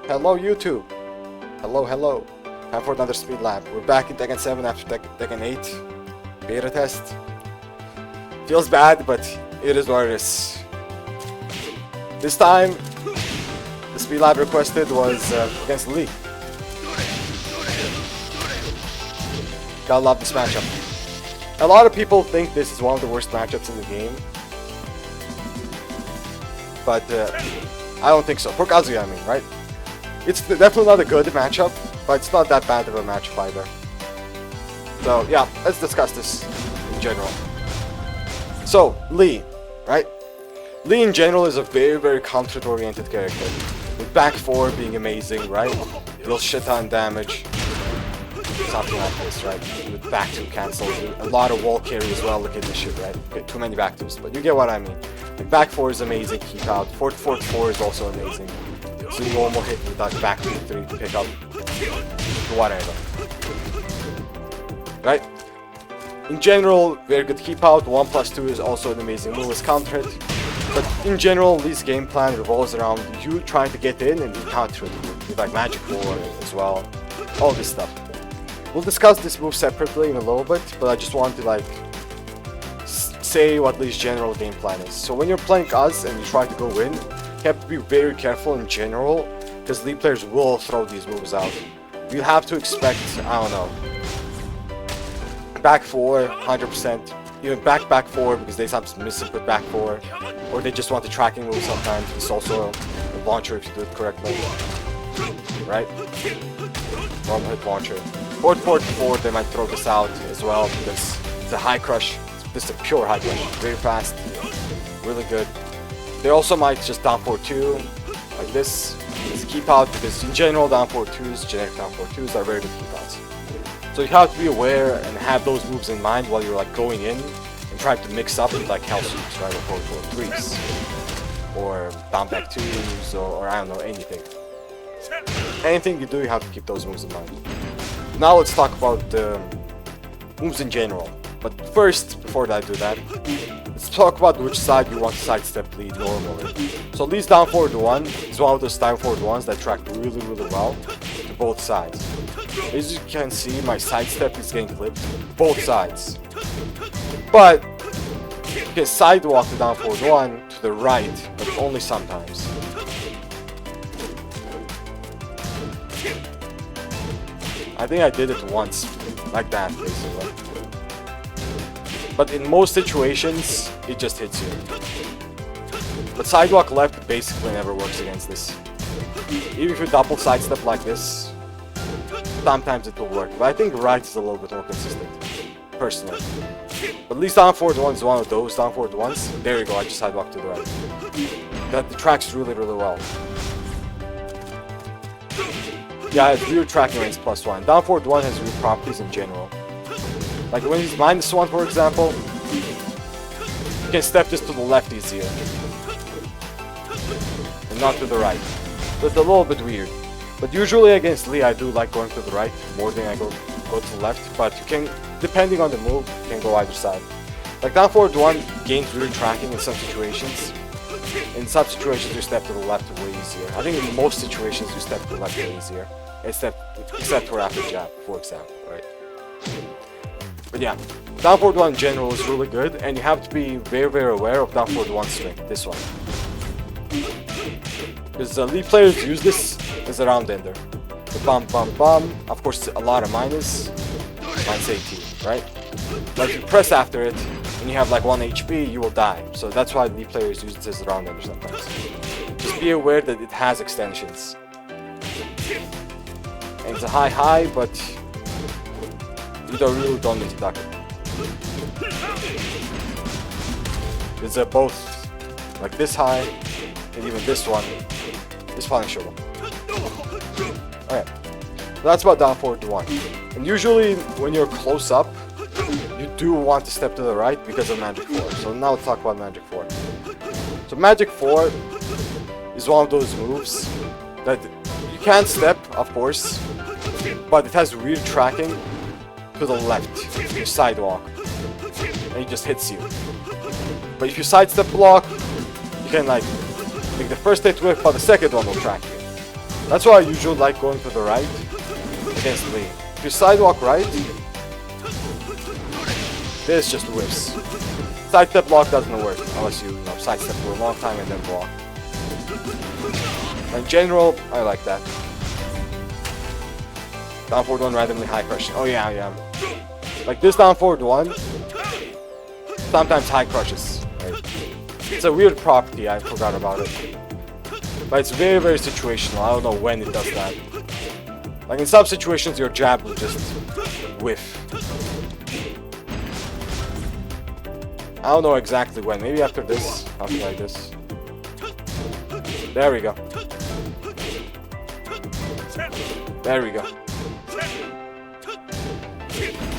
Hello YouTube! Hello, hello. Time for another speed lab. We're back in Tekken 7 after Tekken 8. Beta test. Feels bad, but it is what it is. This time, the speed lab requested was against Lee. Gotta love this matchup. A lot of people think this is one of the worst matchups in the game. But I don't think so. For Kazuya, I mean, right? It's definitely not a good matchup, but it's not that bad of a matchup either. So yeah, let's discuss this in general. So, Lee, right? Lee in general is a very, very counter-oriented character. With back 4 being amazing, right? Deals shit ton damage. Something like this, right? With back 2 cancels. A lot of wall carry as well, look at this shit, right? Okay, too many back 2s, but you get what I mean. Like back 4 is amazing, keep out. Forward 4 is also amazing. So you almost hit with like back 2-3 to pick up whatever. Right? In general, very good keep out. 1+2 is also an amazing move, it's countered. But in general, Lee's game plan revolves around you trying to get in and counter it with like Magic 4 as well. All this stuff. We'll discuss this move separately in a little bit, but I just want to like say what Lee's general game plan is. So when you're playing us and you try to go in, you have to be very careful in general, because Lee players will throw these moves out. You have to expect, I don't know, back 4, 100%, even back 4, because they sometimes misinput back 4, or they just want the tracking move sometimes. It's also a launcher if you do it correctly, right? Normal hit launcher. Forward 4, they might throw this out as well, because it's a high crush. This is a pure high crush, very fast, really good. They also might just down 4-2, like this. It's keep out, because in general down 4-2s, generic down 4-2s are very good keep outs. So you have to be aware and have those moves in mind while you're like going in and trying to mix up with like hell sweeps, right? Or forward 3s, or down back 2s, or I don't know, anything. Anything you do, you have to keep those moves in mind. Now let's talk about the moves in general. But first, before I do that, let's talk about which side you want to sidestep Lee normally. So Lee's down forward 1 is one of those down forward ones that track really, really well to both sides. As you can see, my sidestep is getting clipped both sides. But you can sidewalk the down forward 1 to the right, but only sometimes. I think I did it once, like that basically. But in most situations, it just hits you. But sidewalk left basically never works against this. Even if you double sidestep like this, sometimes it will work. But I think right is a little bit more consistent, personally. But at least down forward 1 is one of those down forward ones. There you go, I just sidewalk to the right. That tracks really, really well. Yeah, it's rear tracking range +1. Down forward 1 has rear properties in general. Like when he's -1, for example, you can step just to the left easier. And not to the right. So it's a little bit weird. But usually against Lee, I do like going to the right more than I go to the left. But you can, depending on the move, you can go either side. Like down forward 1 gains rear tracking in some situations. In some situations, you step to the left way easier. I think in most situations, you step to the left way easier. Except for after jab, for example, right? But yeah, down forward 1 in general is really good, and you have to be very, very aware of down forward 1 swing, this one. Because Lee players use this as a round ender. The bum, bum, bum, of course a lot of minus 18, right? But if you press after it, and you have like 1 HP, you will die. So that's why Lee players use this as a round ender sometimes. Just be aware that it has extensions. And it's a high, but you really don't need to duck it. It's both like this high, and even this one is punishable. Alright, that's about down forward 1. And usually when you're close up, you do want to step to the right because of Magic 4. So now let's talk about Magic 4. So Magic 4 is one of those moves that you can step, of course, but it has rear tracking to the left, your sidewalk, and it just hits you. But if you sidestep block, you can like make the first hit whip, but the second one will track you. That's why I usually like going to the right against Lee. If you sidewalk right, this just whiffs. Sidestep block doesn't work unless you sidestep for a long time and then block. In general, I like that. Down forward 1 randomly high crush. Oh yeah. Like this down forward 1, sometimes high crushes. Right? It's a weird property, I forgot about it. But it's very, very situational. I don't know when it does that. Like in some situations, your jab will just whiff. I don't know exactly when. Maybe after this. Something like this. There we go. There we go.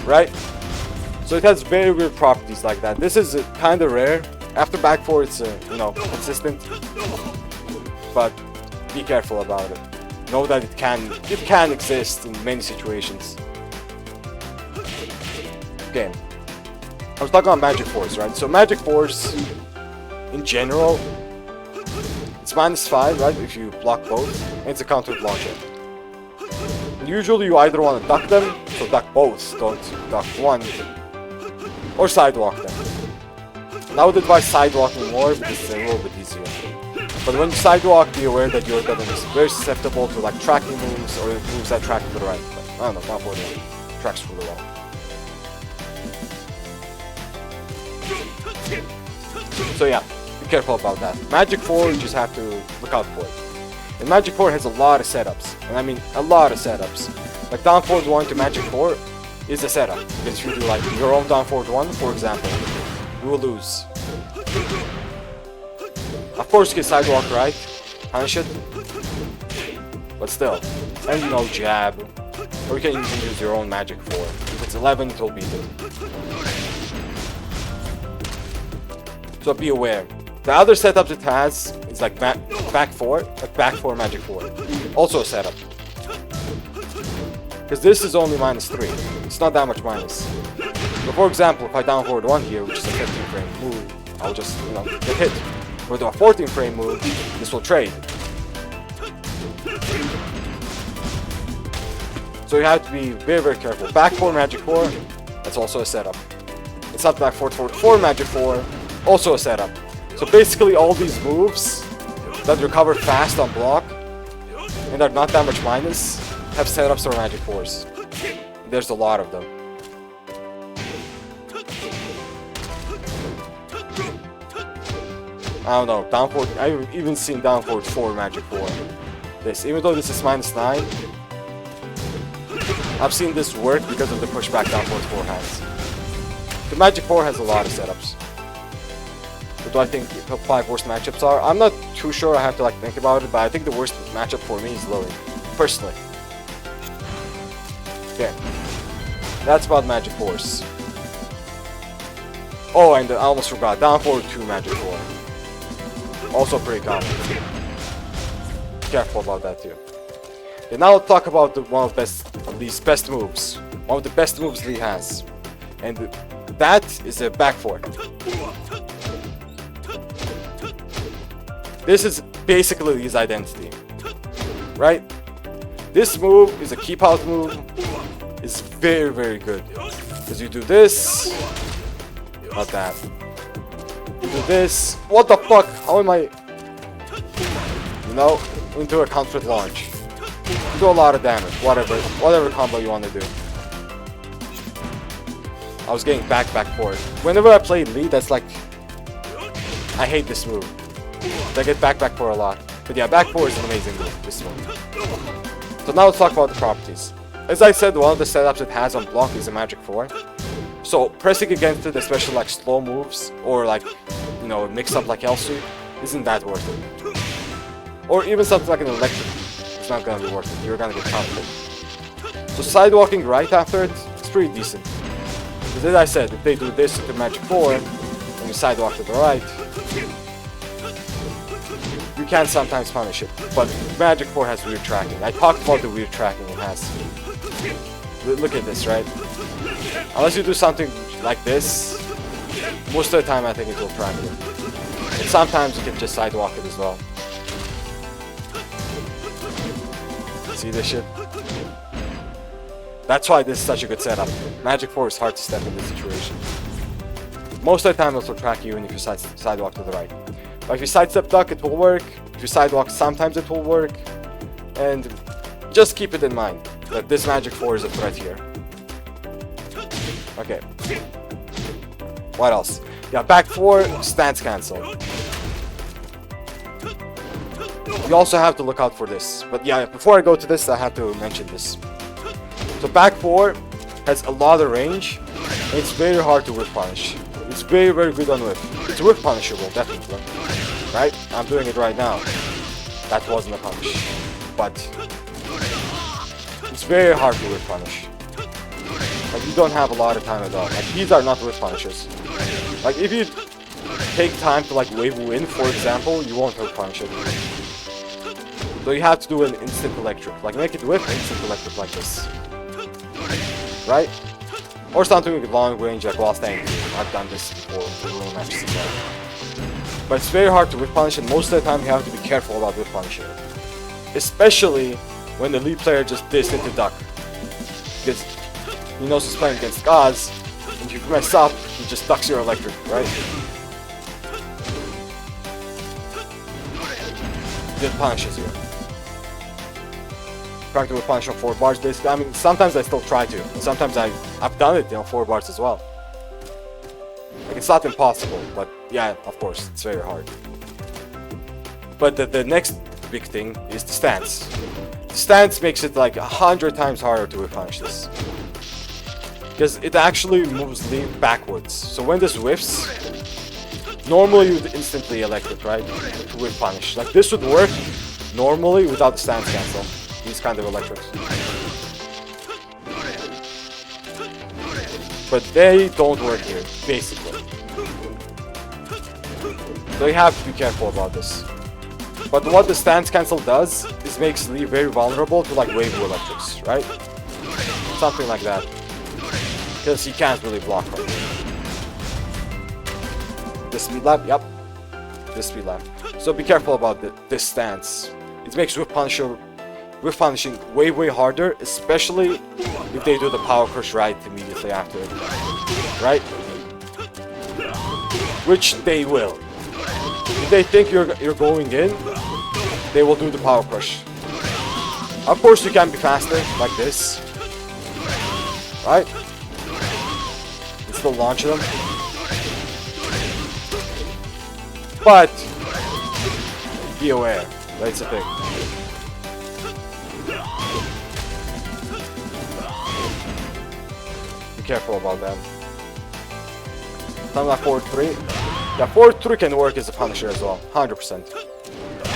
Right? So it has very weird properties like that. This is kind of rare. After back 4, it's consistent. But be careful about it. Know that it can exist in many situations. Okay. I was talking about Magic Force, right? So Magic Force, in general, it's -5, right? If you block both, and it's a countered launcher. And usually you either want to duck them, so duck both, don't duck one, or sidewalk them. And I would advise sidewalking more because it's a little bit easier. But when you sidewalk, be aware that your gun is very susceptible to like tracking moves or moves that track to the right. Like, I don't know, not for the tracks really well. So yeah, be careful about that. Magic 4, you just have to look out for it. And Magic 4 has a lot of setups, and I mean a lot of setups. Like down forward 1 to Magic 4 is a setup. Because if you do like your own down forward 1, for example, you will lose. Of course you can sidewalk right, punish it, but still. And you know, jab, or you can even use your own Magic 4. If it's 11, it will beat it. So be aware. The other setups it has is like back 4, like back 4 Magic 4. Also a setup. Because this is only -3. It's not that much minus. So for example, if I down forward 1 here, which is a 15 frame move, I'll just, get hit. If I do a 14 frame move, this will trade. So you have to be very, very careful. Back 4 Magic 4, that's also a setup. It's not back 4 Magic 4, also a setup. So basically all these moves that recover fast on block and are not that much minus have setups for Magic 4s. There's a lot of them. I don't know, down forward, I've even seen down forward 4 Magic 4. This, even though this is -9, I've seen this work because of the pushback down forward 4 has. The Magic 4 has a lot of setups. What do I think the 5 worst matchups are? I'm not too sure, I have to think about it, but I think the worst matchup for me is Lily, personally. Okay, that's about Magic Force. Oh, and I almost forgot, down forward 2 Magic 4. Also pretty common. Careful about that too. Okay, now we'll talk about one of Lee's best moves. One of the best moves Lee has. And that is a back 4. This is basically his identity. Right? This move is a keep out move. It's very, very good. Because you do this. Not that. You do this. What the fuck? How am I? Into a countered launch. You do a lot of damage. Whatever combo you want to do. I was getting back forward. Whenever I play Lee, that's like, I hate this move. I get back for a lot. But yeah, back 4 is an amazing move, this one. So now let's talk about the properties. As I said, one of the setups it has on block is a Magic 4. So pressing against it, especially like slow moves, or like, mix up like L-sweep, isn't that worth it. Or even something like an electric, it's not gonna be worth it, you're gonna get countered. So sidewalking right after it, it's pretty decent. Because as I said, if they do this with the Magic 4, and you sidewalk to the right, you can sometimes punish it, but Magic 4 has weird tracking. I talked about the weird tracking it has. Look at this, right? Unless you do something like this, most of the time I think it will track you. And sometimes you can just sidewalk it as well. See this shit? That's why this is such a good setup. Magic 4 is hard to step in this situation. Most of the time it will track you even if you sidewalk to the right. But if you sidestep duck, it will work. If you sidewalk, sometimes it will work. And just keep it in mind that this Magic 4 is a threat here. Okay. What else? Yeah, back 4, stance cancel. You also have to look out for this. But yeah, before I go to this, I have to mention this. So back 4 has a lot of range, and it's very hard to whiff punish. It's very, very good on whiff. It's whiff punishable, definitely. Right? I'm doing it right now. That wasn't a punish. But it's very hard to whiff punish. Like, you don't have a lot of time at all. Like, these are not whiff punishes. Like, if you take time to like wave in, for example, you won't whiff punish it. So you have to do an instant electric. Like, make it whiff, instant electric like this. Right? Or something with long range like while staying. I've done this before in real matches as well. But it's very hard to whiff punish, and most of the time you have to be careful about whiff punishing it. Especially when the lead player just diss into duck. Because he knows he's playing against Gaz, and if you mess up, he just ducks your electric, right? Good punishes here. Trying to punish on 4 bars basically. I mean, sometimes I still try to. And sometimes I've done it, 4 bars as well. Like, it's not impossible, but yeah, of course, it's very hard. But the next big thing is the stance. The stance makes it like 100 times harder to whiff punish this. Because it actually moves Lee backwards. So when this whiffs, normally you would instantly electric, right? To whiff punish. Like, this would work normally without the stance cancel. These kind of electrics. But they don't work here, basically. So you have to be careful about this. But what the stance cancel does is makes Lee very vulnerable to like wave electrics, right? Something like that. Because he can't really block from it. This speed lap, yep. This speed lap. So be careful about this stance. It makes whiff punishing way harder, especially if they do the power crush right immediately after it. Right? Which they will. If they think you're going in, they will do the power crush. Of course you can be faster, like this. Right? And still launch them. But be aware, that's the thing. Be careful about that. Something like 4-3. Yeah, 4-3 can work as a punisher as well, 100%.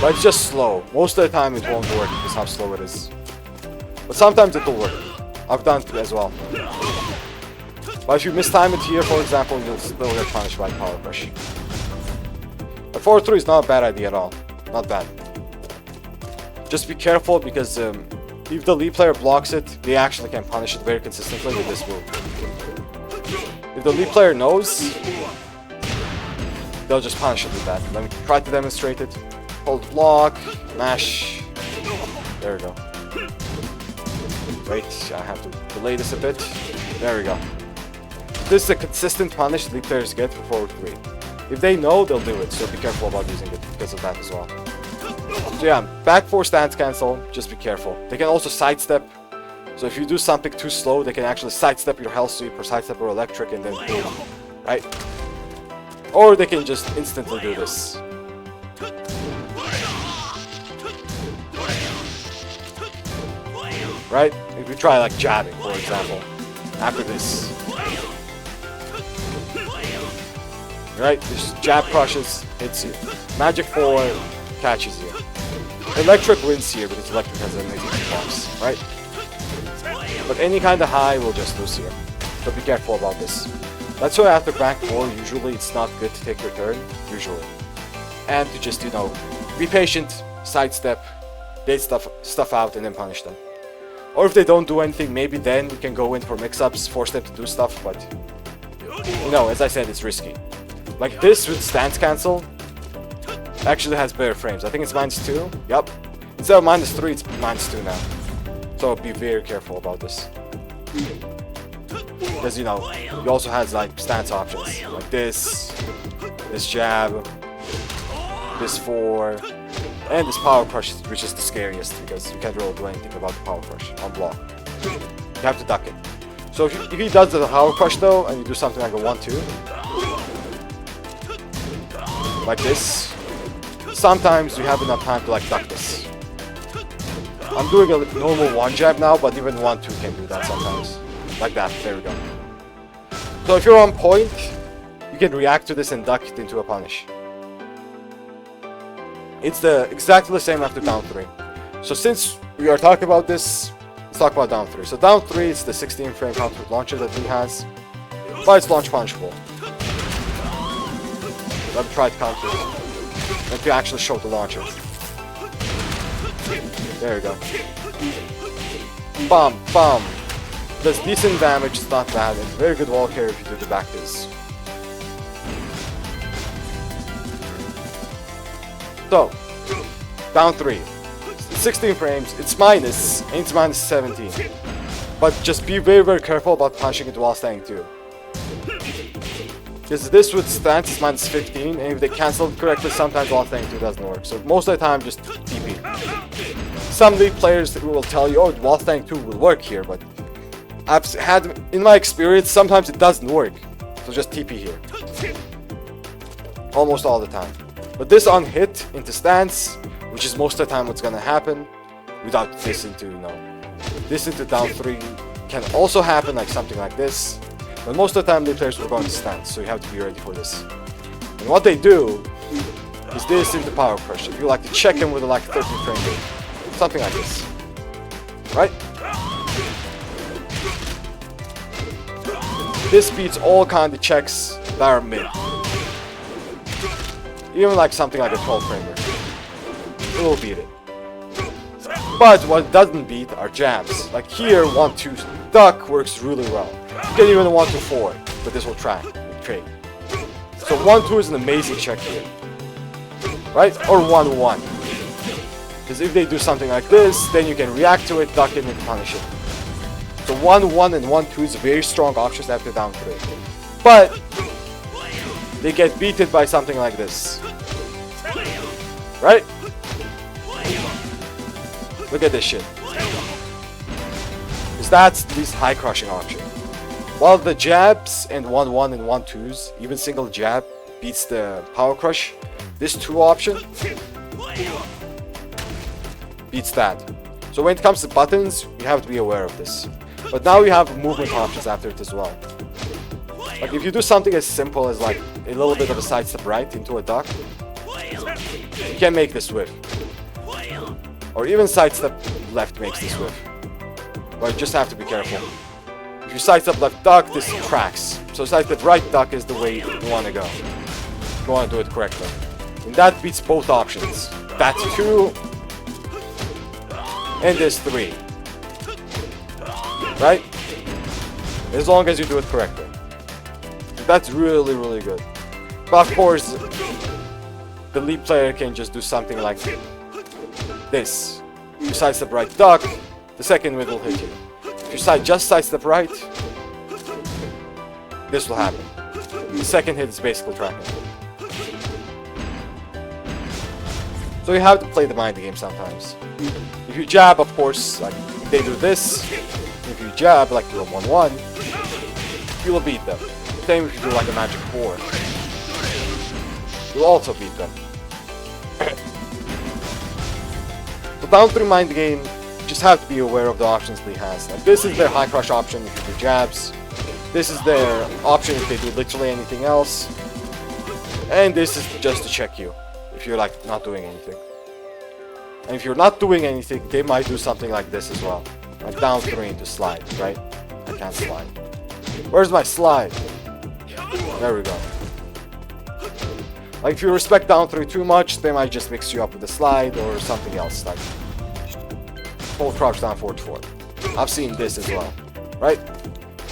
But it's just slow. Most of the time it won't work because how slow it is. But sometimes it will work. I've done it as well. But if you mistime it here, for example, you'll still get punished by power crush. But 4-3 is not a bad idea at all. Not bad. Just be careful because if the lead player blocks it, they actually can punish it very consistently with this move. If the lead player knows, they'll just punish it with that. Let me try to demonstrate it. Hold block, mash. There we go. Wait, I have to delay this a bit. There we go. This is a consistent punish lead players get for 4-3. If they know, they'll do it, so be careful about using it because of that as well. So yeah, back 4 stance cancel, just be careful. They can also sidestep. So if you do something too slow, they can actually sidestep your hell sweep or sidestep your electric and then boom. Right? Or they can just instantly do this. Right? If you try like jabbing, for example, after this. Right? This jab crushes, hits you. Magic 4 catches you. Electric wins here because electric has an amazing box, right? But any kind of high will just lose here. So be careful about this. That's why after back 4, usually it's not good to take your turn, usually. And to just, be patient, sidestep, bait stuff out and then punish them. Or if they don't do anything, maybe then you can go in for mix-ups, force them to do stuff, but as I said, it's risky. Like this with stance cancel actually has better frames. I think it's -2. Yep. Instead of -3, it's -2 now. So be very careful about this. Because you know, he also has like stance options like this jab, this 4, and this power crush, which is the scariest because you can't really do anything about the power crush on block. You have to duck it. So if he does the power crush though, and you do something like a 1-2, like this, sometimes you have enough time to like duck this. I'm doing a normal 1 jab now, but even 1-2 can do that sometimes. Like that, there we go. So if you're on point, you can react to this and duck it into a punish. It's exactly the same after down 3. So since we are talking about this, let's talk about down 3. So down 3 is the 16 frame counter launcher that he has, but it's launch punishable. Let me try to counter it. Let me actually show the launcher. There we go. Bam, bam. Does decent damage, it's not bad, and very good wall carry if you do the back this. So, down 3. 16 frames, it's minus, and it's minus 17. But just be very, very careful about punching it while standing 2. Because this with stance is minus 15, and if they cancel it correctly, sometimes while standing 2 doesn't work. So most of the time, just TP. Some league players who will tell you, oh, while standing 2 will work here, but I've had, in my experience, sometimes it doesn't work. So just TP here. Almost all the time. But this on hit into stance, which is most of the time what's gonna happen, without this into, you know, this into down 3 can also happen, like something like this. But most of the time, the players will go into stance, so you have to be ready for this. And what they do is this into power crush. If you like to check him with like 13 frame rate, something like this, right? This beats all kind of checks that are mid. Even like something like a 12 frame rate. It will beat it. But what it doesn't beat are jabs. Like here, 1-2 duck works really well. You can even 1-4, but this will trade. So 1-2 is an amazing check here. Right? Or 1-1. Because if they do something like this, then you can react to it, duck it, and punish it. So 1-1 and 1-2 is very strong options after down 3. But they get beaten by something like this. Right? Look at this shit. Because that's the least high crushing option. While the jabs and 1-1 and 1-2s, even single jab, beats the power crush, this 2 option beats that. So when it comes to buttons, you have to be aware of this. But now you have movement options after it as well. Like if you do something as simple as like a little bit of a sidestep right into a duck, you can make this whiff. Or even sidestep left makes this whiff. But you just have to be careful. If you sidestep left duck, this tracks. So sidestep right duck is the way you want to go. You want to do it correctly. And that beats both options. That's 2. And this 3. Right? As long as you do it correctly. That's really, really good. But of course, the lead player can just do something like this. You sidestep right duck, the second mid will hit you. If you just sidestep right, this will happen. The second hit is basically tracking. So you have to play the mind game sometimes. If you jab, of course, like if they do this, if you jab like you're 1-1, you will beat them. Same if you do like a magic 4. You'll also beat them. So down 3 mind game, you just have to be aware of the options they has. Like this is their high crush option if you do jabs. This is their option if they do literally anything else. And this is just to check you if you're like not doing anything. And if you're not doing anything, they might do something like this as well. Like down 3 into slide, right? I can't slide. Where's my slide? There we go. Like if you respect down 3 too much, they might just mix you up with the slide or something else, like full crouch down 4-4. I've seen this as well, right?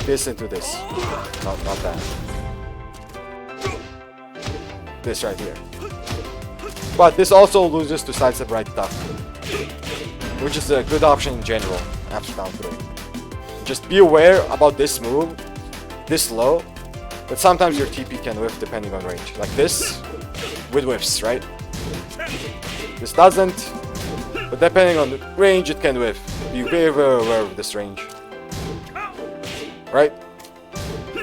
This into this, not that. This right here. But this also loses to sidestep right duck. which is a good option in general after down 3. Just be aware about this move, this low, that sometimes your TP can whiff depending on range. Like this, with whiffs, right? This doesn't, but depending on the range it can whiff. Be very, very aware of this range. Right?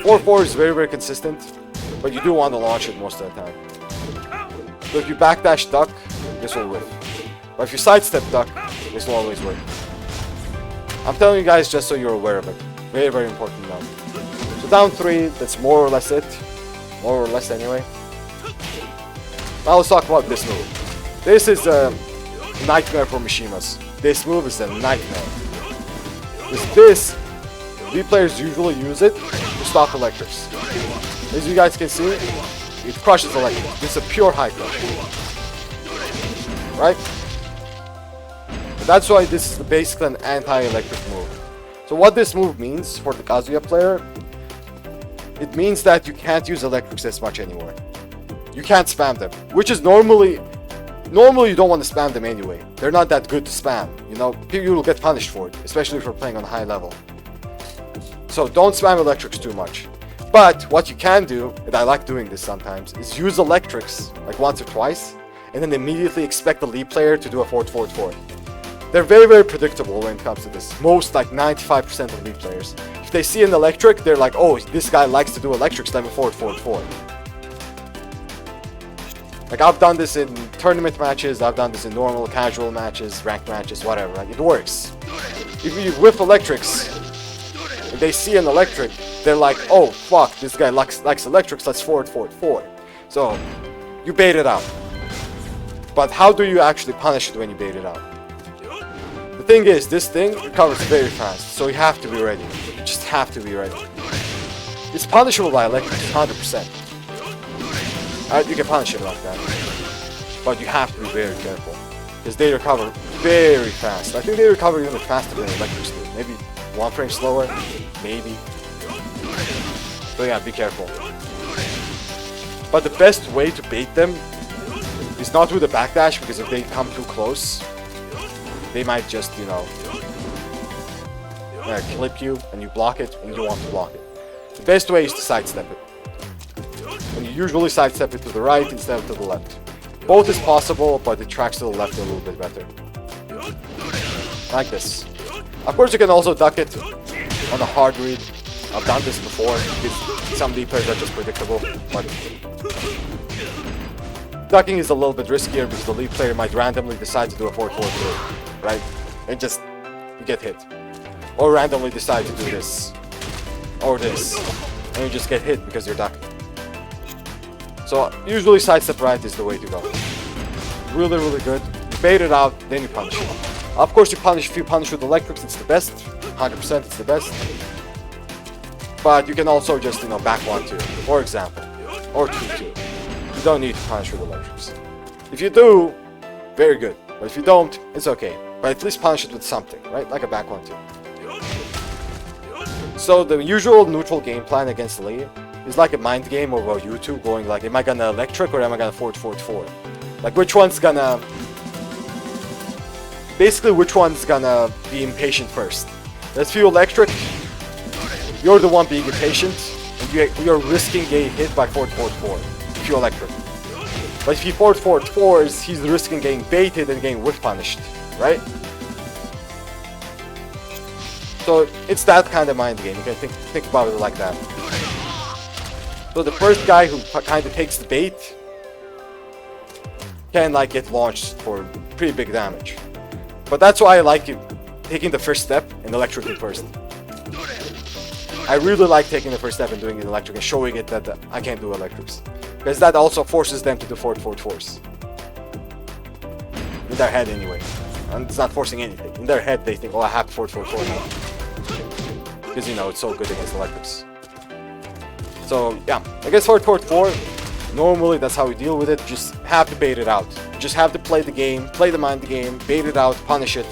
4-4 is very, very consistent, but you do want to launch it most of the time. So if you backdash duck, this will whiff. But if you sidestep duck, this will always whiff. I'm telling you guys just so you're aware of it. Very, very important now. So down 3, that's more or less it. More or less anyway. Now let's talk about this move. This is a nightmare for Mishimas. This move is a nightmare. This, Lee players usually use it to stop electrics. As you guys can see, it crushes electrics. This is a pure high crush. Right? That's why this is basically an anti-electric move. So what this move means for the Kazuya player, it means that you can't use electrics as much anymore. You can't spam them, which is normally you don't want to spam them anyway. They're not that good to spam, you know, you will get punished for it, especially if you're playing on a high level. So don't spam electrics too much. But what you can do, and I like doing this sometimes, is use electrics like once or twice, and then immediately expect the Lee player to do a forward, forward, forward. They're very, very predictable when it comes to this. Most, like 95% of Lee players. If they see an electric, they're like, oh, this guy likes to do electrics, let me forward, forward, forward. Like, I've done this in tournament matches, I've done this in normal, casual matches, ranked matches, whatever. Like, it works. If you whiff electrics, and they see an electric, they're like, oh, fuck, this guy likes electrics, let's forward, forward, forward. So, you bait it out. But how do you actually punish it when you bait it out? The thing is, this thing recovers very fast, so you have to be ready. You just have to be ready. It's punishable by electrics, 100%. Alright, you can punish it like that. But you have to be very careful. Because they recover very fast. I think they recover even faster than electrics do. Maybe 1 frame slower, maybe. So yeah, be careful. But the best way to bait them is not with a backdash, because if they come too close, they might just, you know, clip you and you block it and you don't want to block it. The best way is to sidestep it. And you usually sidestep it to the right instead of to the left. Both is possible, but it tracks to the left a little bit better. Like this. Of course, you can also duck it on a hard read. I've done this before. Some Lee players are just predictable, but ducking is a little bit riskier because the Lee player might randomly decide to do a 4-4-2. Right? And just you get hit. Or randomly decide to do this. Or this. And you just get hit because you're ducking. So usually sidestep right is the way to go. Really, really good. You bait it out, then you punish it. Of course if you punish with electrics, it's the best. 100% it's the best. But you can also just, you know, back 1-2, for example. Or 2-2. You don't need to punish with electrics. If you do, very good. But if you don't, it's okay. But at least punish it with something, right? Like a back 1-2. So the usual neutral game plan against Lee is like a mind game over YouTube, going like, am I gonna electric or am I gonna forward, forward, forward? Like which one's gonna... Basically which one's gonna be impatient first. If you electric, you're the one being impatient, and you're risking getting hit by forward, forward, forward. If you electric. But if he forward, forward, forwards, he's risking getting baited and getting whiff punished. Right? So it's that kind of mind game. You can think about it like that. So the first guy who kind of takes the bait can like get launched for pretty big damage. But that's why I like taking the first step and electrically first. I really like taking the first step and doing it electric and showing it that I can't do electrics. Because that also forces them to do forward, forward, force. In their head anyway. And it's not forcing anything. In their head they think, oh, I have forward, forward, forward now. Because, you know, it's so good against electrics. So, yeah. I guess forward, forward, forward, normally that's how we deal with it. Just have to bait it out. Just have to play the game, play the mind game, bait it out, punish it.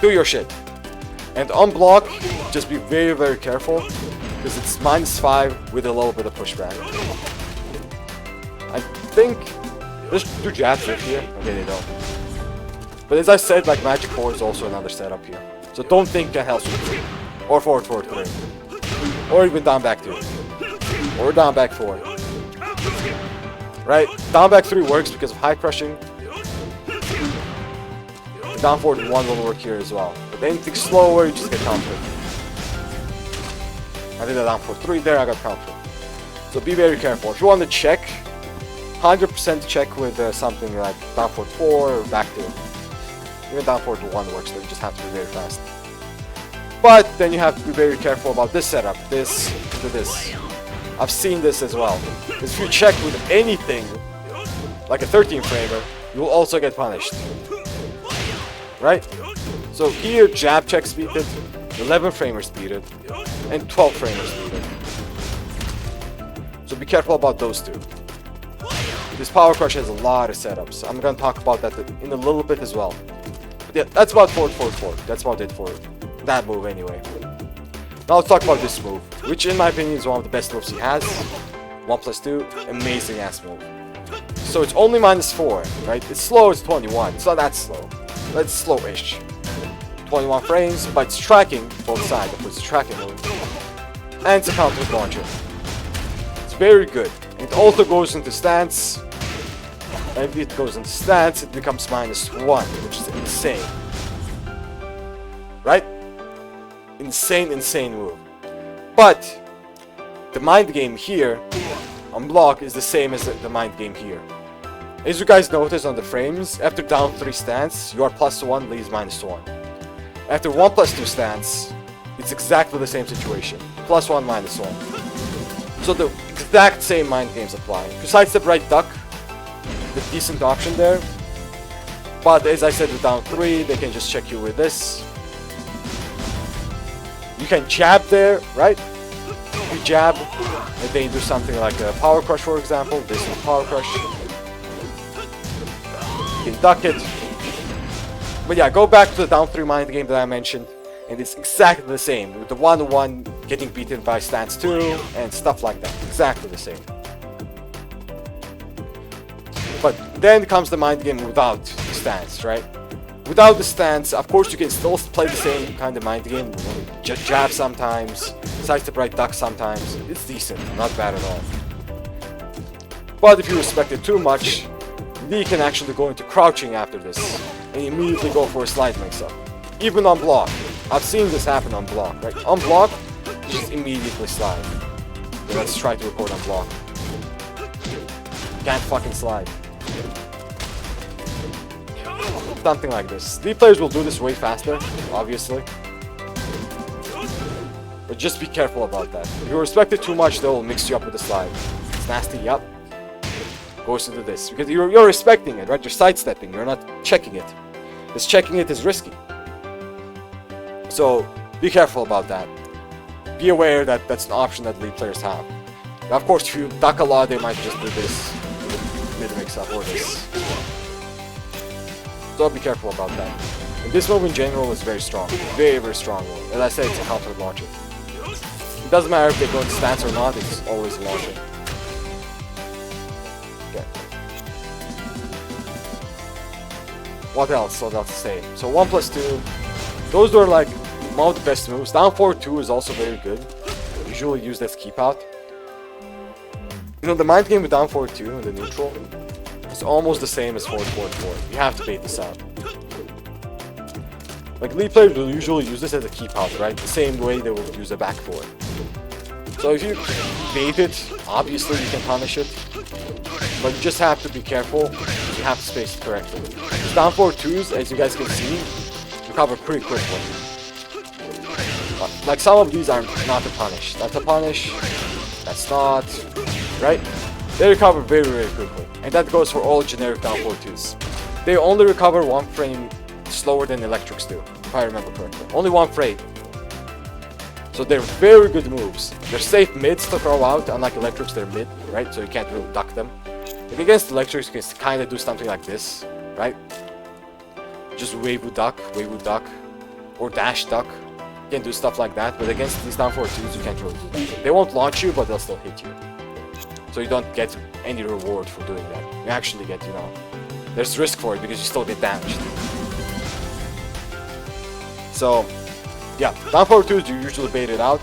Do your shit. And on block, just be very, very careful. Because it's -5 with a little bit of pushback. I think... Let's do jab shift here. Okay, they don't. But as I said, like magic forward is also another setup here. So don't think can help you. Or forward 3. Or even down back 2. Or down back 4. Right? Down back 3 works because of high crushing. Down forward 1 will work here as well. But anything slower, you just get countered. I did a down forward 3 there, I got countered. So be very careful. If you want to check, 100% check with something like down forward 4 or back 2. Even down forward 1 works, so you just have to be very fast. But then you have to be very careful about this setup, this to this. I've seen this as well. Because if you check with anything, like a 13 framer, you will also get punished. Right? So here, jab checks beat it, 11 framers beat it, and 12 framers beat it. So be careful about those two. This power crush has a lot of setups. I'm gonna talk about that in a little bit as well. But yeah, that's about forward 4. That's about it for that move anyway. Now let's talk about this move, which in my opinion is one of the best moves he has. 1+2, amazing ass move. So it's only -4, right? It's slow, it's 21. It's not that slow. It's slow-ish. 21 frames, but it's tracking both sides. It's a tracking move. And it's a counter launcher. It's very good. It also goes into stance. And if it goes into stance, it becomes -1, which is insane. Right? Insane move. But the mind game here on block is the same as the mind game here. As you guys notice on the frames, after down 3 stance, your +1 leaves -1. After 1+2 stance, it's exactly the same situation. +1, -1. So the exact same mind games apply. Besides the right duck, the decent option there. But as I said with down 3, they can just check you with this. You can jab there, right? You jab, and then you do something like a power crush, for example. This is power crush. You can duck it. But yeah, go back to the down 3 mind game that I mentioned, and it's exactly the same, with the 1-1 getting beaten by stance 2, and stuff like that. Exactly the same. But then comes the mind game without the stance, right? Without the stance, of course you can still play the same kind of mind game. Just jab sometimes, sidestep right duck sometimes. It's decent, not bad at all. But if you respect it too much, Lee can actually go into crouching after this, and immediately go for a slide mix-up. Even on block. I've seen this happen on block, right? On block, just immediately slide. Okay, let's try to record on block. Can't fucking slide. Something like this. Lee players will do this way faster, obviously. But just be careful about that. If you respect it too much, they will mix you up with the slide. It's nasty, yup. Goes into this. Because you're respecting it, right? You're sidestepping, you're not checking it. Because checking it is risky. So, be careful about that. Be aware that that's an option that Lee players have. Now, of course, if you duck a lot, they might just do this. Mid-mix-up or this. So be careful about that. And this move in general is very strong. Very strong move. As I said, it's a counter launcher. It doesn't matter if they go into stance or not, it's always a launcher. Okay. What else to say? So 1+2. Those were like one of the best moves. Down forward 2 is also very good. Usually used as keep out. You know, the mind game with down forward 2 in the neutral, it's almost the same as forward 4. You have to bait this out. Like Lee players will usually use this as a keep out, right? The same way they will use a back forward. So if you bait it, obviously you can punish it. But you just have to be careful. You have to space it correctly. These down forward 2s, as you guys can see, recover pretty quickly. Like some of these are not to punish. That's a punish. That's not. Right? They recover very quickly. And that goes for all generic down forward 2s. They only recover 1 frame slower than electrics do, if I remember correctly. Only 1 frame. So they're very good moves. They're safe mids to throw out, unlike electrics, they're mid, right? So you can't really duck them. Like against electrics, you can kind of do something like this, right? Just wave duck, or dash duck. You can do stuff like that, but against these down forward 2s, you can't really do that. They won't launch you, but they'll still hit you. So you don't get any reward for doing that. You actually get, you know, there's risk for it because you still get damaged. So, yeah, down forward 2 is usually baited out.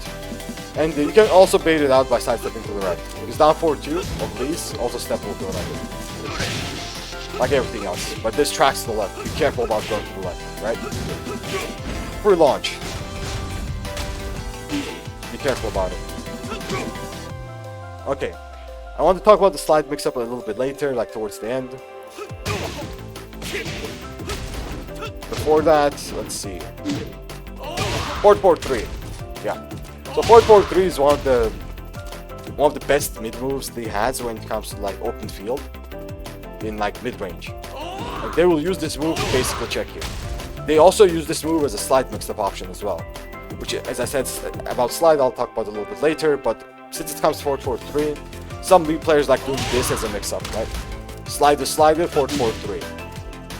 And you can also bait it out by sidestepping to the right. Because down forward 2 of these also steppable to the right. Like everything else. But this tracks to the left. Be careful about going to the left, right? For launch. Be careful about it. Okay. I want to talk about the slide mix-up a little bit later, like towards the end. Before that, let's see. Forward 3. Yeah. So forward 3 is one of the best mid moves Lee has when it comes to like open field in like mid range. Like, they will use this move to basically check you. They also use this move as a slide mix-up option as well. Which, as I said about slide, I'll talk about a little bit later. But since it comes to forward 3, some Lee players like doing this as a mix-up, right? Slide to slider, forward 3.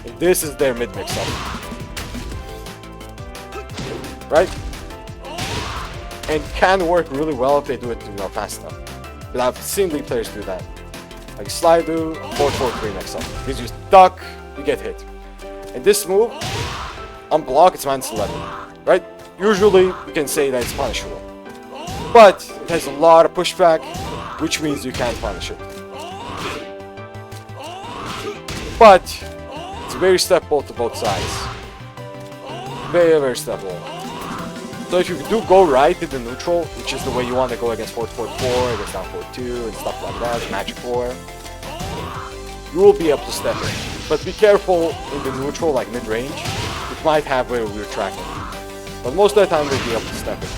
And this is their mid mix-up. Right? And can work really well if they do it, fast enough. But I've seen Lee players do that. Like slide to forward 3 mix-up. Because you duck, you get hit. And this move, on block, it's -11. Right? Usually, you can say that it's punishable. But it has a lot of pushback, which means you can't punish it. But it's very steppable to both sides. Very, very steppable. So if you do go right in the neutral, which is the way you want to go against forward 4, against down forward 2, and stuff like that, magic 4, you will be able to step it. But be careful in the neutral, like mid-range. It might have very weird tracking. But most of the time, you'll be able to step it.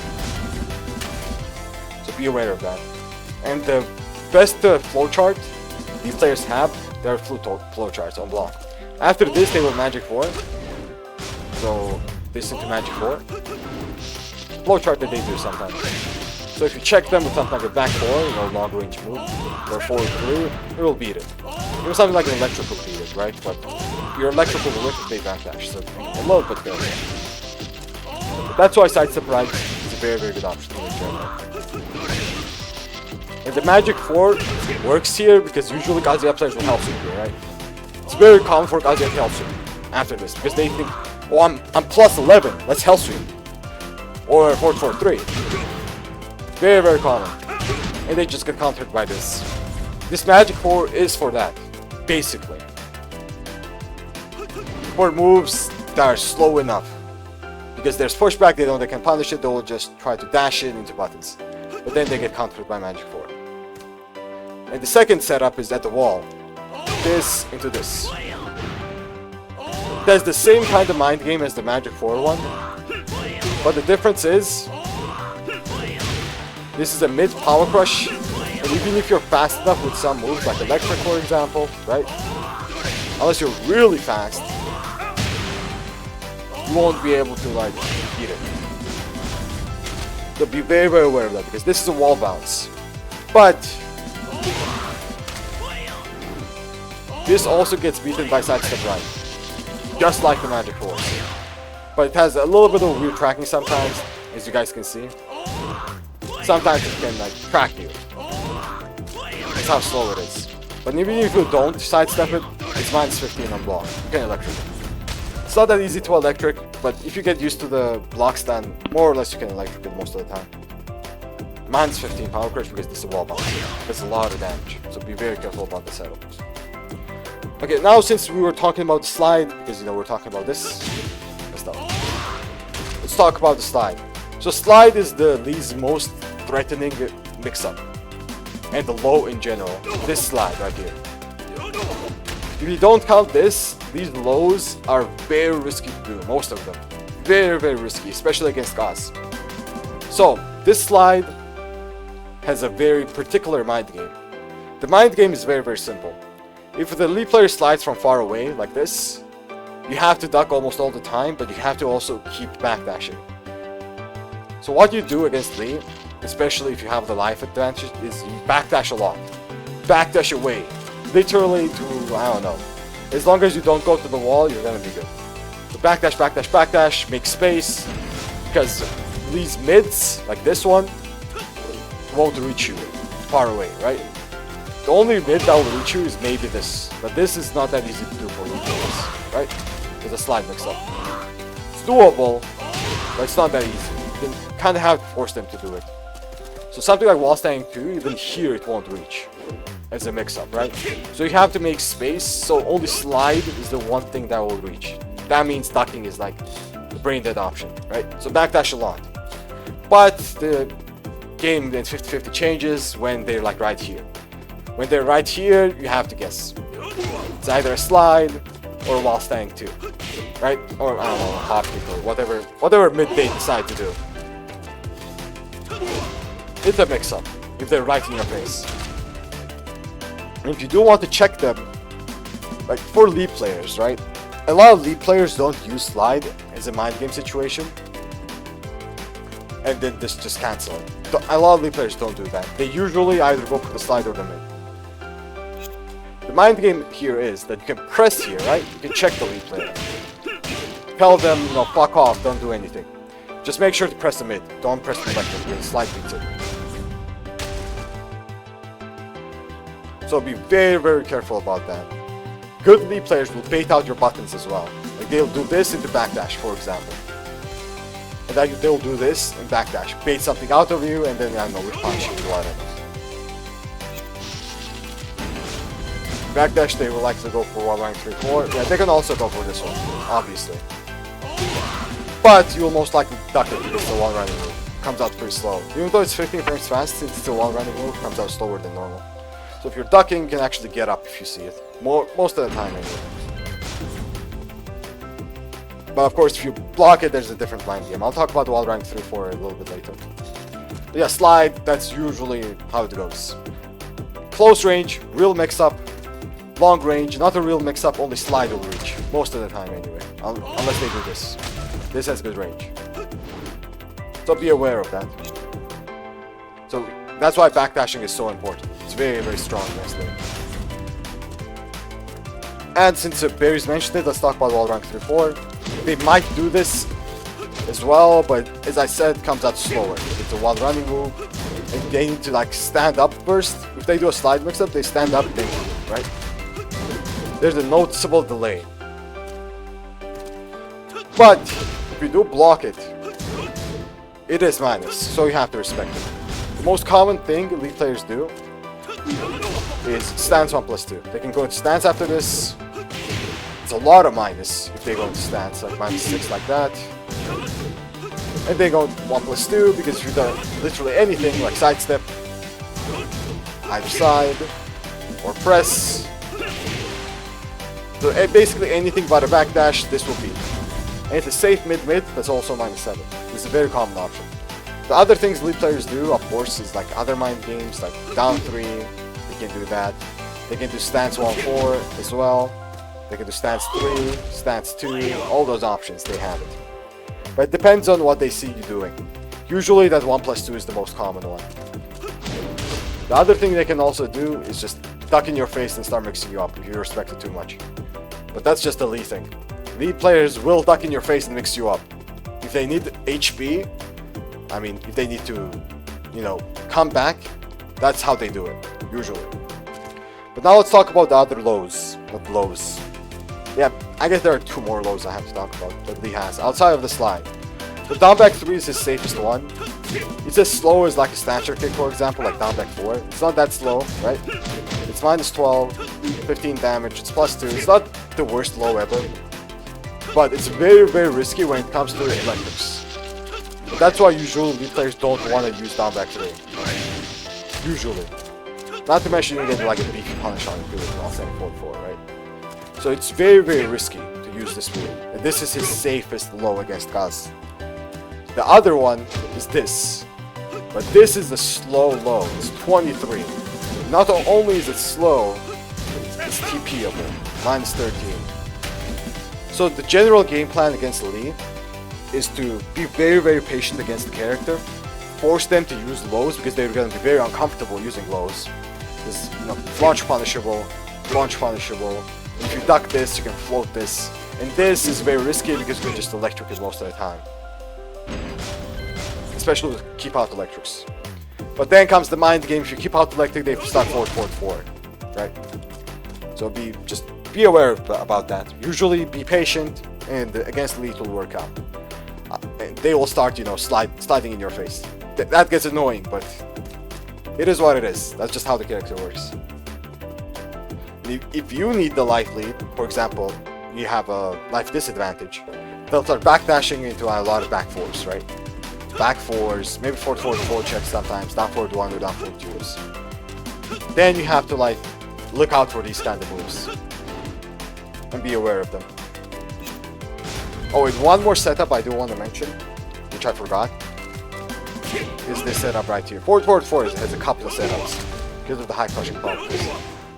So be aware of that. And the best flowchart these players have, they're flowcharts on block. After this, they will magic 4. So this into magic 4. Flowchart that they do sometimes. So if you check them with something like a back 4, long range move, or forward 3, it will beat it. Even something like an electrical beat it, right? But your electrical will whip if they backdash, so a little bit better. But that's why sidestep right is a very, very good option in general. And the magic 4 works here because usually Kazuya players will help swing here, right? It's very common for Kazuya to help swing after this because they think, oh, I'm plus 11, let's help swing. Or forward 3. Very, very common. And they just get countered by this. This magic 4 is for that, basically. For moves that are slow enough. Because there's pushback, they know they can punish it, they will just try to dash it into buttons. But then they get countered by magic 4. And the second setup is at the wall. This into this. That's the same kind of mind game as the magic 4 one. But the difference is, this is a mid power crush, and even if you're fast enough with some moves, like electric for example, right? Unless you're really fast, you won't be able to like beat it. So be very, very aware of that, because this is a wall bounce. But this also gets beaten by sidestep right, just like the magic 4. But it has a little bit of weird tracking sometimes, as you guys can see. Sometimes it can like track you. That's how slow it is. But even if you don't sidestep it, it's -15 on block. You can electric it. It's not that easy to electric, but if you get used to the block stand, more or less you can electric it most of the time. -15 power crush because this is a wall bounce. That's a lot of damage, so be very careful about the setups. Okay, now since we were talking about the slide, because we're talking about this, let's talk about the slide. So slide is the Lee's most threatening mix-up, and the low in general. This slide right here. If you don't count this, these lows are very risky to do, most of them. Very, very risky, especially against Gauss. So this slide has a very particular mind game. The mind game is very, very simple. If the Lee player slides from far away, like this, you have to duck almost all the time, but you have to also keep backdashing. So what you do against Lee, especially if you have the life advantage, is you backdash a lot. Backdash away. Literally to, I don't know. As long as you don't go to the wall, you're gonna be good. So backdash, backdash, backdash, make space, because Lee's mids, like this one, won't reach you far away, right? The only mid that will reach you is maybe this, but this is not that easy to do for Lee players, right? It's a slide mix-up. It's doable, But it's not that easy. You kind of have to force them to do it. So something like wall standing 2, even here it won't reach as a mix-up, right? So you have to make space, so only slide is the one thing that will reach. That means ducking is like the brain dead option, right? So backdash a lot. But the game in 50-50 changes when they're like right here. When they're right here, you have to guess. It's either a slide or a wall standing 2, right? Or I don't know, a hop kick or whatever mid they decide to do. It's a mix-up if they're right in your face. And if you do want to check them, like for lead players, right? A lot of lead players don't use slide as a mind game situation, and then just cancel it. A lot of lead players don't do that. They usually either go for the slide or the mid. The mind game here is that you can press here, right? You can check the lead player. Tell them, you know, fuck off, don't do anything. Just make sure to press the mid. Don't press the left because the slide beats it. So be very, very careful about that. Good lead players will bait out your buttons as well. Like they'll do this into backdash, for example. And then they'll do this and backdash. Bait something out of you and then, I don't know, punch you, whatever. Backdash, they will likely go for wall running 3-4. Yeah, they can also go for this one, obviously. But you will most likely duck it because the wall running move comes out pretty slow. Even though it's 15 frames fast, it's still wall running move, comes out slower than normal. So if you're ducking, you can actually get up if you see it. Most of the time anyway. But of course, if you block it, there's a different mind game. I'll talk about wall running 3-4 a little bit later. But yeah, slide, that's usually how it goes. Close range, real mix-up. Long range, not a real mix-up, only slide will reach. Most of the time anyway. Unless they do this. This has good range. So be aware of that. So that's why backdashing is so important. It's very, very strong against them. And since Barry's mentioned it, let's talk about wall rank 3-4. They might do this as well, but as I said, it comes out slower. It's a wall running move, and they need to like stand up first. If they do a slide mix-up, they stand up, then move, right? There's a noticeable delay. But if you do block it, it is minus, so you have to respect it. The most common thing elite players do is stance 1+2. They can go into stance after this. It's a lot of minus if they go into stance, like -6 like that. And they go 1+2 because if you've done literally anything like sidestep, either side, or press. So basically anything but a backdash, this will beat. And it's a safe mid-mid, that's also -7. This is a very common option. The other things lead players do, of course, is like other mind games, like down 3, they can do that. They can do stance 1-4 as well. They can do stance 3, stance 2, all those options, they have it. But it depends on what they see you doing. Usually that 1+2 is the most common one. The other thing they can also do is just duck in your face and start mixing you up if you respect it too much. But that's just a lead thing. Lead players will duck in your face and mix you up. If they need HP, I mean, if they need to, you know, come back, that's how they do it, usually. But now let's talk about the other lows, not lows. Yeah, I guess there are 2 more lows I have to talk about that Lee has, outside of the slide. The down back 3 is his safest one. It's as slow as like a snatcher kick, for example, like down back 4. It's not that slow, right? It's -12, 15 damage, it's +2. It's not the worst low ever. But it's very, very risky when it comes to electrics. But that's why usually lead players don't want to use down back 3. Usually. Not to mention you get like a beefy punish on it too, while saying 4-4, right? So it's very, very risky to use this move. And this is his safest low against Kaz. The other one is this. But this is the slow low. It's 23. Not only is it slow, it's TPable. -13. So the general game plan against Lee is to be very, very patient against the character. Force them to use lows because they're going to be very uncomfortable using lows. Because, you know, launch punishable. If you duck this, you can float this. And this is very risky because you can just electric it most of the time. Especially with keep out electrics. But then comes the mind game. If you keep out electric, they start 4-4-4, right? So be aware about that. Usually be patient, and against Lee it will work out. And they will start, you know, sliding in your face. That gets annoying, but it is what it is. That's just how the character works. If you need the life lead, for example, you have a life disadvantage, they'll start backdashing into a lot of back fours, right? Back fours, maybe forward forward checks sometimes, down forward one or down forward twos. Then you have to like look out for these kind of moves and be aware of them. Oh, and one more setup I do want to mention, which I forgot, is this setup right here. Forward has a couple of setups because of the high crushing power.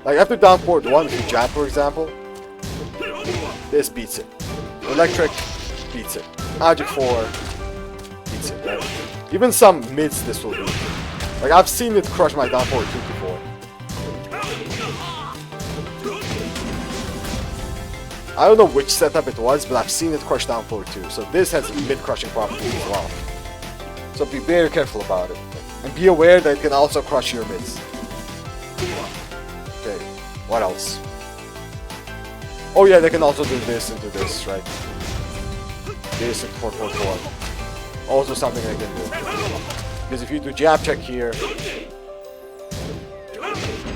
Like after down forward one, if you jab, for example, this beats it. Electric beats it. Magic 4 beats it, right? Even some mids this will beat. Like I've seen it crush my down forward 2 before. I don't know which setup it was, but I've seen it crush down forward 2. So this has mid crushing properties as well. So be very careful about it. And be aware that it can also crush your mids. Okay, what else? Oh yeah, they can also do this into this, right? This into 4-4-4. Also something they can do. Because if you do jab check here,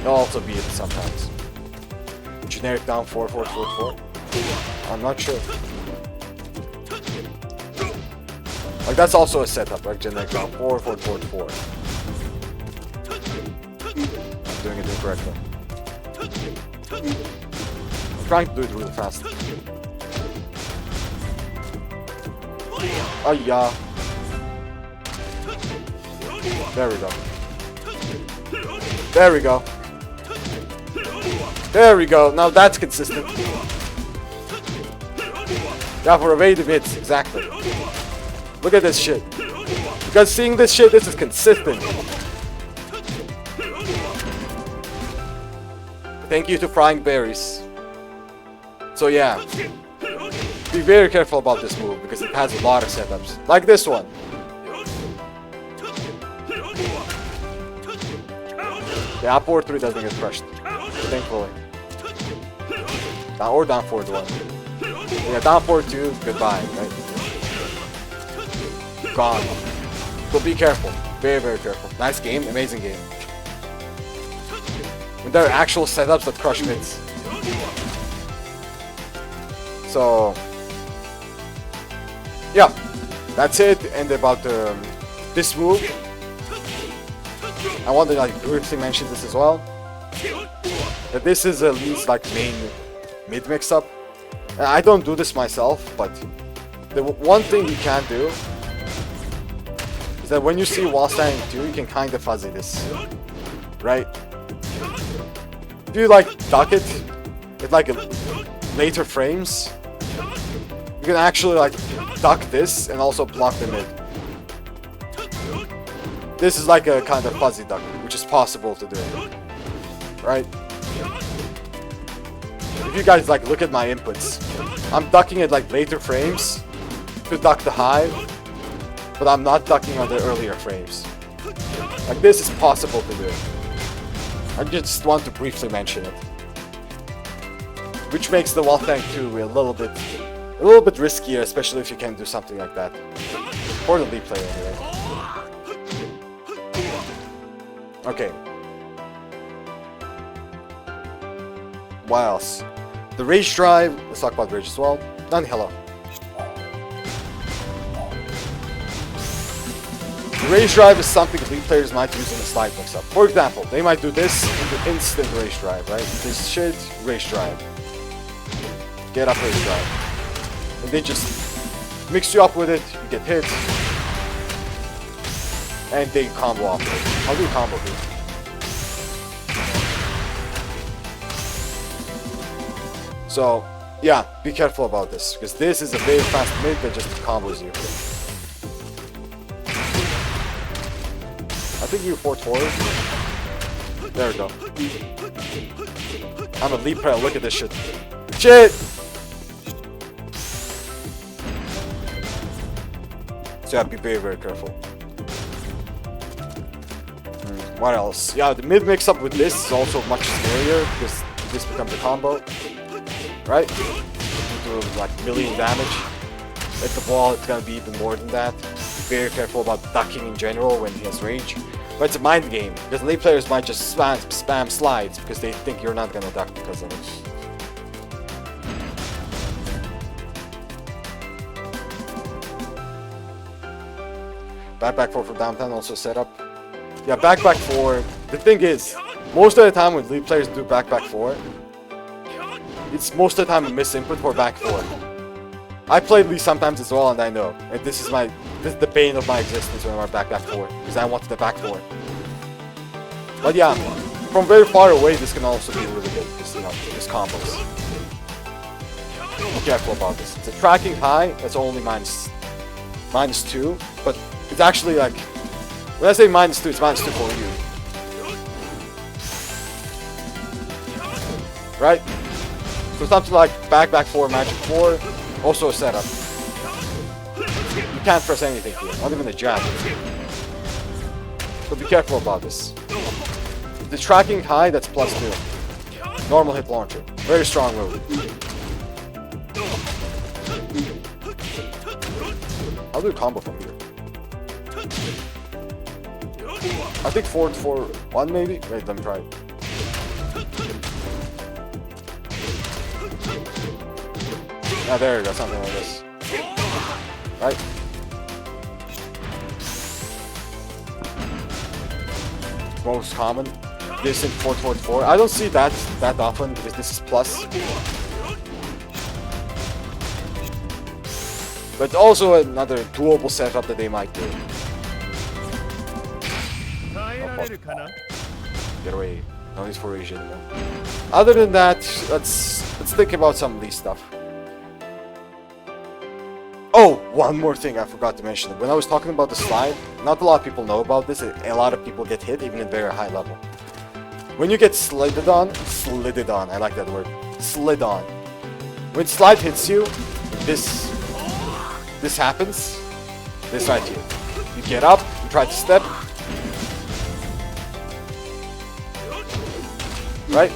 they'll also beat it sometimes. Generic down 4-4-4-4. I'm not sure. Like that's also a setup, like generic down 4-4-4-4. I'm doing it incorrectly. I'm trying to do it really fast. Oh yeah. There we go. There we go. There we go. Now that's consistent. Yeah, for evasive hits, exactly. Look at this shit. Because seeing this shit, this is consistent. Thank you to Frying Berries. So yeah, be very careful about this move because it has a lot of setups. Like this one. The up forward 3 doesn't get crushed, thankfully. Down or down forward 1. Yeah, down forward 2, goodbye, right? Gone. So be careful. Very, very careful. Nice game, amazing game. And there are actual setups that crush mids. So yeah, that's it. And about this move, I want to like briefly mention this as well. That this is Lee's like main mid mix-up. I don't do this myself, but the one thing you can do is that when you see wall standing 2, you can kind of fuzzy this, right? If you like duck it with like later frames, you can actually like duck this and also block the mid. This is like a kind of fuzzy duck, which is possible to do, right? If you guys like look at my inputs, I'm ducking at like later frames to duck the hive, but I'm not ducking on the earlier frames. Like this is possible to do. I just want to briefly mention it, which makes the wall tank 2 a little bit riskier, especially if you can do something like that. For the Lee player anyway. Okay. What else? The Rage Drive, let's talk about Rage as well. None hello. The Rage Drive is something League players might use in a slide mix-up. For example, they might do this into instant Rage Drive, right? This shit, Rage Drive. Get up Rage Drive. And they just mix you up with it, you get hit, and they combo off it. How do you combo here? So, yeah, be careful about this, because this is a very fast mid that just combos you. I think you forward forward. There we go. I'm a lead player, look at this shit. Shit! So yeah, be very, very careful. What else? Yeah, the mid mix-up with this is also much scarier, because this becomes a combo. Right? Do like million damage. At the wall, it's gonna be even more than that. Be very careful about ducking in general when he has rage. But it's a mind game, because late players might just spam slides because they think you're not gonna duck because of it. Back 4 from downtown also set up. Yeah, back 4. The thing is, most of the time when lead players do back 4, it's most of the time a misinput for back 4. I played Lee sometimes as well, and I know. And this is the bane of my existence when I'm back 4, because I wanted the back 4. But yeah, from very far away, this can also be really good. This combos. Be careful about this. It's a tracking high. That's only -2, but it's actually like, when I say -2, it's -2 for you. Right? So something like back 4, magic 4, also a setup. You can't press anything here, not even a jab. So be careful about this. The tracking high, that's +2. Normal hit launcher. Very strong move. I'll do a combo from here. I think 4-4-1 maybe? Wait, let me try it. Ah, there you go, something like this. Right? Most common. This in 4-4-4. I don't see that often because this is plus. But also another doable setup that they might do. Oh, get away. No need for rage anymore. Other than that, let's think about some of these stuff. Oh, one more thing I forgot to mention. When I was talking about the slide, not a lot of people know about this. A lot of people get hit even at very high level. When you get slid on, I like that word, slid on. When slide hits you, this happens, this right here. You get up, you try to step, right?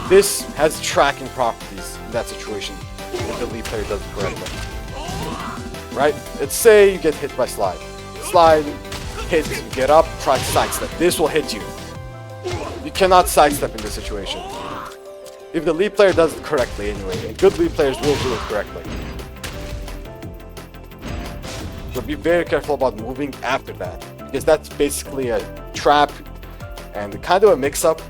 This has tracking properties in that situation if the lead player does it correctly. Right? Let's say you get hit by slide. Slide, hit, you get up, try to sidestep. This will hit you. You cannot sidestep in this situation. If the lead player does it correctly anyway, and good lead players will do it correctly. So be very careful about moving after that, because that's basically a trap and kind of a mix-up.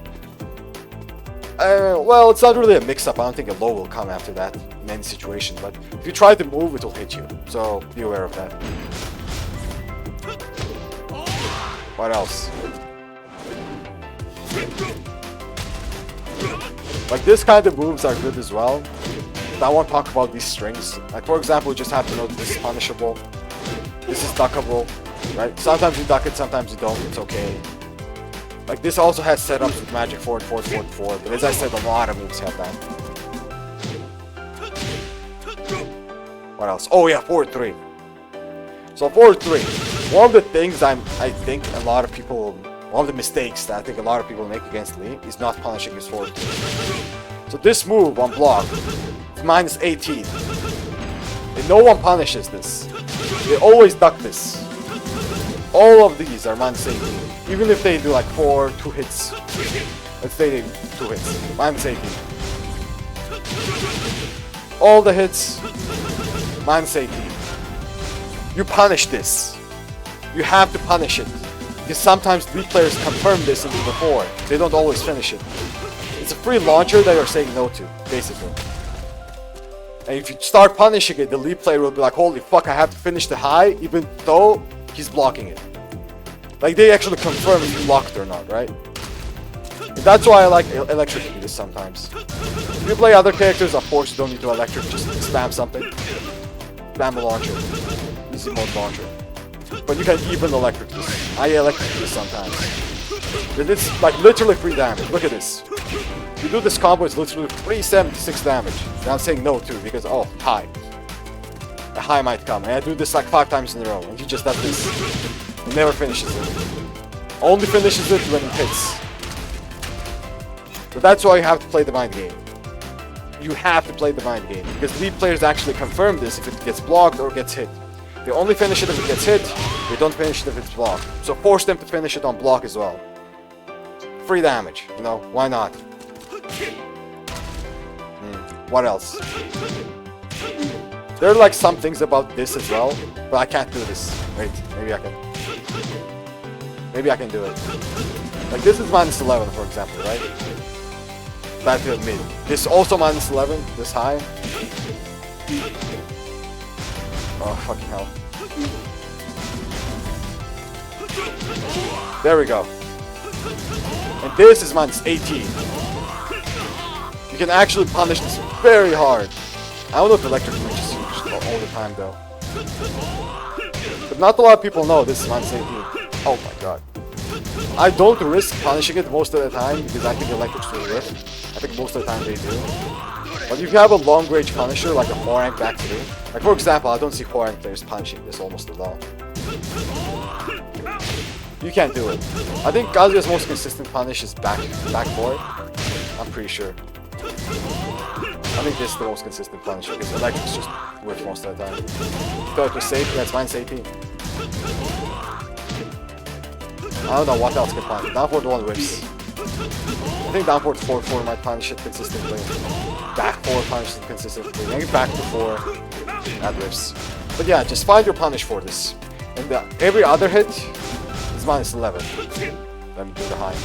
Well, it's not really a mix-up. I don't think a low will come after that in any situation, but if you try to move, it will hit you. So be aware of that. What else? Like this kind of moves are good as well. But I won't talk about these strings. Like for example, you just have to know that this is punishable. This is duckable, right? Sometimes you duck it, sometimes you don't. It's okay. Like this also has setups with magic 4 and 4-4-4, but as I said, a lot of moves have that. What else? Oh yeah, 4-3. So 4-3. One of the things I think a lot of people, one of the mistakes that I think a lot of people make against Lee is not punishing his 4-3. So this move on block is -18. And no one punishes this. They always duck this. All of these are -18. Even if they do like 2 hits. Let's say they do 2 hits. -18. All the hits, -18. You punish this. You have to punish it. Because sometimes lead players confirm this into the 4. They don't always finish it. It's a free launcher that you're saying no to, basically. And if you start punishing it, the lead player will be like, holy fuck, I have to finish the high, even though he's blocking it. Like, they actually confirm if you blocked or not, right? And that's why I like electrocute this sometimes. If you play other characters, of course you don't need to electric, just spam something. Spam a launcher. Easy mode launcher. But you can even electric this. I electric this sometimes. But it's like literally free damage. Look at this. If you do this combo, it's literally 376 damage. And I'm saying no too, because oh, high. A high might come. And I do this like 5 times in a row. And he just does this. He never finishes it. Only finishes it when it hits. So that's why you have to play the mind game. you have to play the mind game, because Lee players actually confirm this if it gets blocked or gets hit. They only finish it if it gets hit, they don't finish it if it's blocked. So force them to finish it on block as well. Free damage, you know, why not? What else? There are like some things about this as well, but I can't do this. Wait, maybe I can. Maybe I can do it. Like this is -11 for example, right? Battlefield mid. This also -11, this high. Oh fucking hell. There we go. And this is -18. You can actually punish this very hard. I don't know if electric reaches all the time though. But not a lot of people know this is -18. Oh my god. I don't risk punishing it most of the time because I think electrics will rip. I think most of the time they do. But if you have a long range punisher like a 4 rank back 3, like for example, I don't see 4 rank players punishing this almost at all. You can't do it. I think Kazuya's most consistent punish is back 4. I'm pretty sure. I think this is the most consistent punish because electrics just whiff most of the time. Thought it was safe, that's -18. I don't know what else can punish. Downforward 1 whiffs. I think downforward 4 might punish it consistently. Back 4 punishes it consistently. Maybe back to 4 that whiffs. But yeah, just find your punish for this. And every other hit is -11. Let me do the high.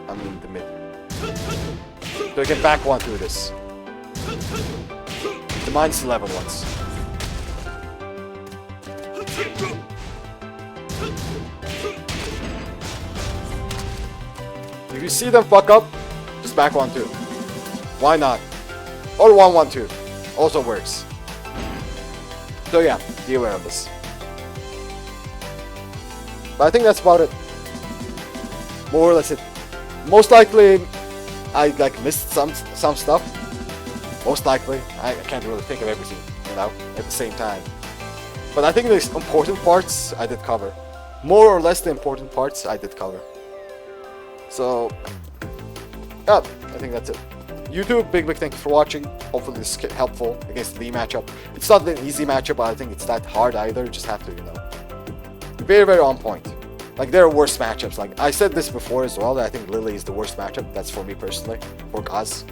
I mean the mid. So you can back 1 through this. The -11 ones. If you see them fuck up, just back 1 2. Why not? Or 1 1 2. Also works. So yeah, be aware of this. But I think that's about it. More or less it. Most likely I like missed some stuff. Most likely. I can't really think of everything, you know, at the same time. But I think the important parts I did cover. More or less the important parts I did cover. So, yeah, I think that's it. YouTube, big thank you for watching. Hopefully this is helpful against the Lee matchup. It's not an easy matchup, but I think it's not hard either. You just have to, you know, very, very on point. Like, there are worse matchups. Like, I said this before as well, that I think Lily is the worst matchup. That's for me personally, for Kaz.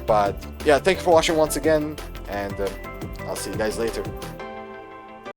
But, yeah, thank you for watching once again, and I'll see you guys later.